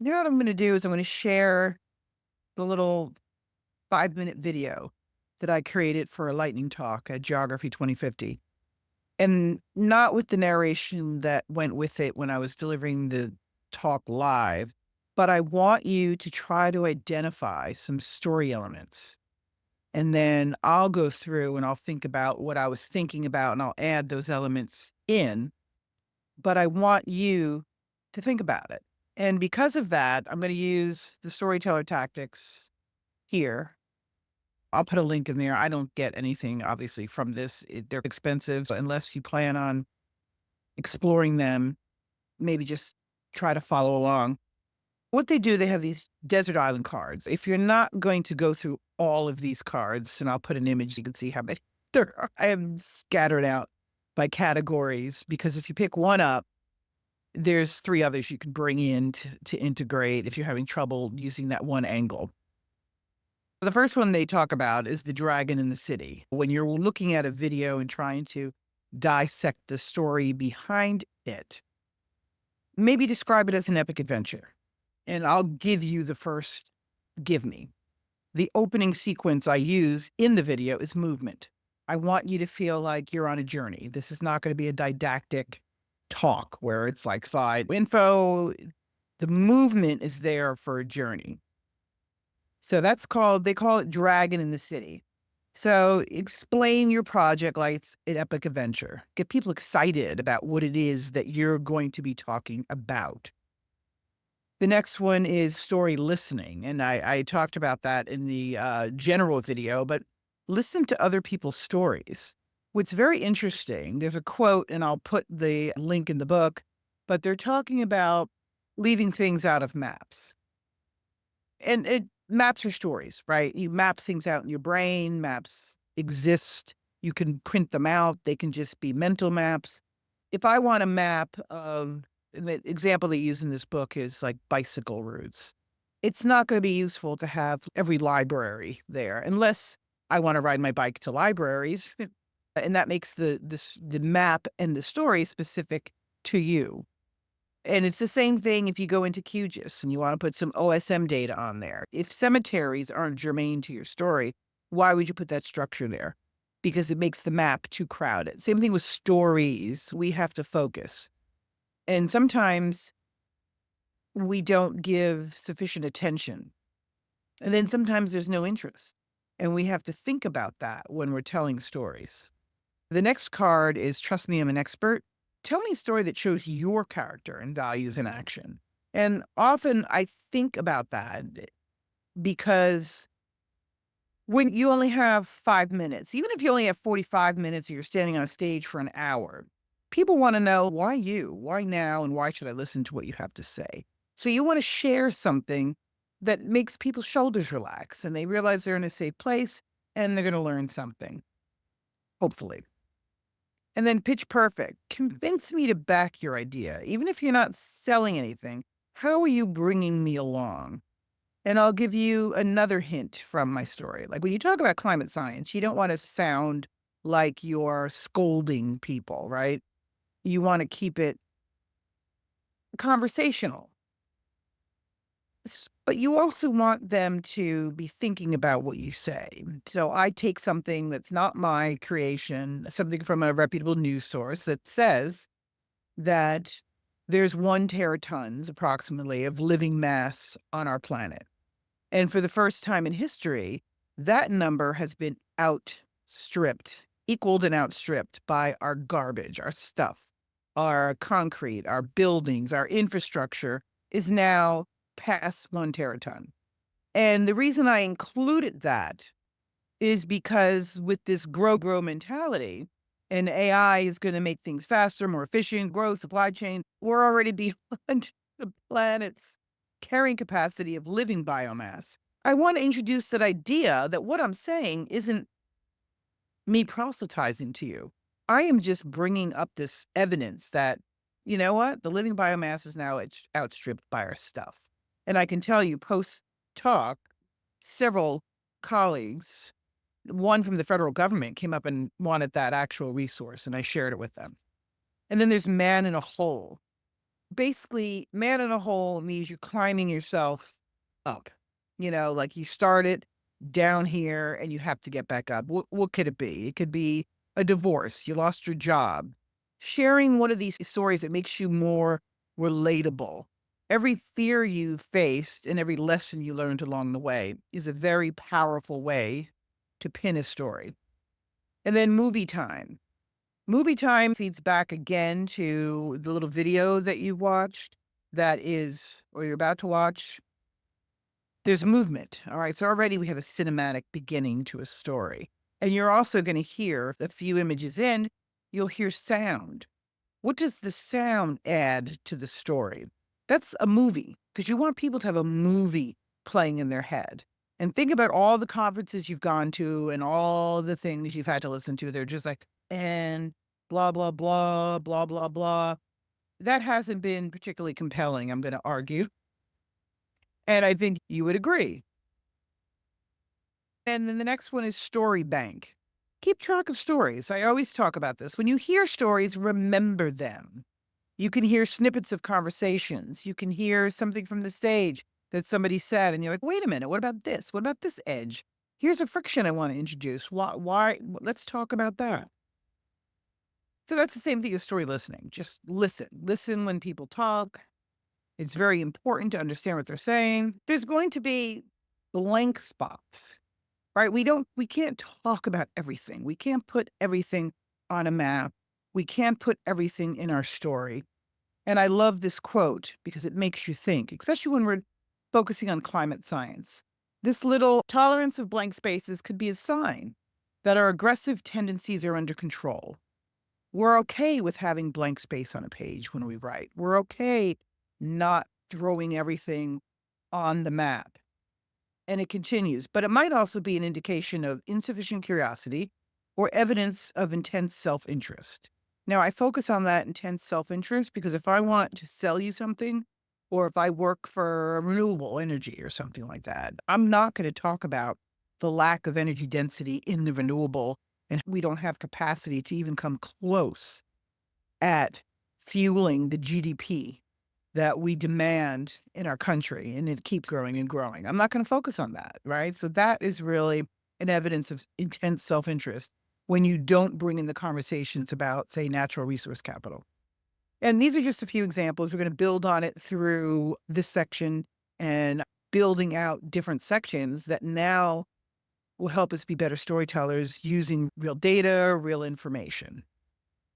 Now what I'm going to do is I'm going to share the little 5-minute video that I created for a lightning talk at Geography 2050. And not with the narration that went with it when I was delivering the talk live, but I want you to try to identify some story elements. And then I'll go through and I'll think about what I was thinking about and I'll add those elements in. But I want you to think about it. And because of that, I'm going to use the storyteller tactics here. I'll put a link in there. I don't get anything, obviously, from this. They're expensive. So unless you plan on exploring them, maybe just try to follow along. What they do, they have these desert island cards. If you're not going to go through all of these cards, and I'll put an image, you can see how many there are. I am scattered out by categories because if you pick one up, there's three others you can bring in to integrate if you're having trouble using that one angle. The first one they talk about is the dragon in the city. When you're looking at a video and trying to dissect the story behind it, maybe describe it as an epic adventure. And I'll give you the first give me. The opening sequence I use in the video is movement. I want you to feel like you're on a journey. This is not going to be a didactic talk where it's like slide info. The movement is there for a journey. So they call it Dragon in the City. So explain your project like it's an epic adventure. Get people excited about what it is that you're going to be talking about. The next one is story listening. And I talked about that in the general video, but listen to other people's stories. What's very interesting, there's a quote, and I'll put the link in the book, but they're talking about leaving things out of maps. And maps are stories, right? You map things out in your brain, maps exist. You can print them out. They can just be mental maps. If I want a map of the example they use in this book is like bicycle routes. It's not going to be useful to have every library there unless I want to ride my bike to libraries. And that makes the map and the story specific to you. And it's the same thing if you go into QGIS and you want to put some OSM data on there. If cemeteries aren't germane to your story, why would you put that structure there? Because it makes the map too crowded. Same thing with stories. We have to focus. And sometimes we don't give sufficient attention. And then sometimes there's no interest. And we have to think about that when we're telling stories. The next card is Trust Me, I'm an Expert. Tell me a story that shows your character and values in action. And often I think about that because when you only have 5 minutes, even if you only have 45 minutes or you're standing on a stage for an hour, people want to know why you, why now, and why should I listen to what you have to say? So you want to share something that makes people's shoulders relax and they realize they're in a safe place and they're going to learn something, hopefully. And then pitch perfect. Convince me to back your idea. Even if you're not selling anything, how are you bringing me along? And I'll give you another hint from my story. Like when you talk about climate science, you don't want to sound like you're scolding people, right? You want to keep it conversational. But you also want them to be thinking about what you say. So I take something that's not my creation, something from a reputable news source that says that there's 1 teratons approximately of living mass on our planet. And for the first time in history, that number has been outstripped, equaled and outstripped by our garbage, our stuff, our concrete, our buildings, our infrastructure is now past 1 teraton. And the reason I included that is because with this grow mentality, and AI is going to make things faster, more efficient, grow supply chain, we're already beyond the planet's carrying capacity of living biomass. I want to introduce that idea that what I'm saying isn't me proselytizing to you. I am just bringing up this evidence that, you know what, the living biomass is now outstripped by our stuff. And I can tell you, post talk, several colleagues, one from the federal government came up and wanted that actual resource, and I shared it with them. And then there's man in a hole. Basically, man in a hole means you're climbing yourself up. Like you started down here and you have to get back up. What could it be? It could be a divorce. You lost your job. Sharing one of these stories that makes you more relatable. Every fear you faced and every lesson you learned along the way is a very powerful way to pin a story. And then movie time. Movie time feeds back again to the little video that you watched that is, or you're about to watch. There's movement. All right. So already we have a cinematic beginning to a story. And you're also going to hear a few images in, you'll hear sound. What does the sound add to the story? That's a movie because you want people to have a movie playing in their head. And think about all the conferences you've gone to and all the things you've had to listen to. They're just like, and blah, blah, blah, blah, blah, blah. That hasn't been particularly compelling, I'm going to argue. And I think you would agree. And then the next one is story bank. Keep track of stories. I always talk about this. When you hear stories, remember them. You can hear snippets of conversations. You can hear something from the stage that somebody said, and you're like, wait a minute, what about this? What about this edge? Here's a friction I want to introduce. Why? Let's talk about that. So that's the same thing as story listening. Just listen. Listen when people talk. It's very important to understand what they're saying. There's going to be blank spots, right? We can't talk about everything. We can't put everything on a map. We can't put everything in our story. And I love this quote because it makes you think, especially when we're focusing on climate science. This little tolerance of blank spaces could be a sign that our aggressive tendencies are under control. We're okay with having blank space on a page when we write. We're okay not throwing everything on the map. And it continues, but it might also be an indication of insufficient curiosity or evidence of intense self-interest. Now, I focus on that intense self-interest because if I want to sell you something, or if I work for renewable energy or something like that, I'm not going to talk about the lack of energy density in the renewable, and we don't have capacity to even come close at fueling the GDP that we demand in our country, and it keeps growing and growing. I'm not going to focus on that, right? So that is really an evidence of intense self-interest when you don't bring in the conversations about, say, natural resource capital. And these are just a few examples. We're going to build on it through this section and building out different sections that now will help us be better storytellers using real data, real information.